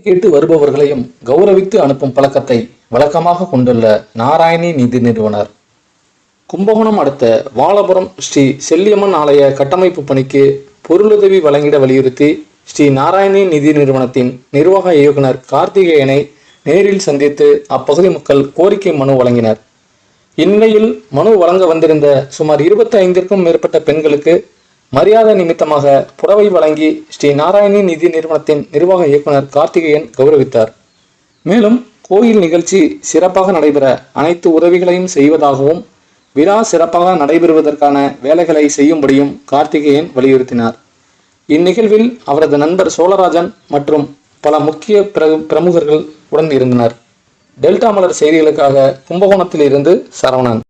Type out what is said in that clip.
கேட்டு வருபவர்களையும் கௌரவித்து அனுப்பும் பழக்கத்தை வழக்கமாக கொண்டுள்ள நாராயணி நிதி நிறுவனர். கும்பகோணம் அடுத்த வாலபுரம் ஸ்ரீ செல்லியம்மன் ஆலய கட்டமைப்பு பணிக்கு பொருளுதவி வழங்கிட வலியுறுத்தி ஸ்ரீ நாராயணி நிதி நிறுவனத்தின் நிர்வாக இயக்குனர் கார்த்திகேயனை நேரில் சந்தித்து அப்பகுதி மக்கள் கோரிக்கை மனு வழங்கினர். இந்நிலையில் மனு வழங்க வந்திருந்த சுமார் 25க்கும் மேற்பட்ட பெண்களுக்கு மரியாதை நிமித்தமாக புடவை வழங்கி ஸ்ரீ நாராயணி நிதி நிறுவனத்தின் நிர்வாக இயக்குனர் கார்த்திகேயன் கௌரவித்தார். மேலும் கோயில் நிகழ்ச்சி சிறப்பாக நடைபெற அனைத்து உதவிகளையும் செய்வதாகவும் விழா சிறப்பாக நடைபெறுவதற்கான வேலைகளை செய்யும்படியும் கார்த்திகேயன் வலியுறுத்தினார். இந்நிகழ்வில் அவரது நண்பர் சோழராஜன் மற்றும் பல முக்கிய பிரமுகர்கள் உடன் இருந்தனர். டெல்டா மலர் செய்திகளுக்காக கும்பகோணத்தில் இருந்து சரவணன்.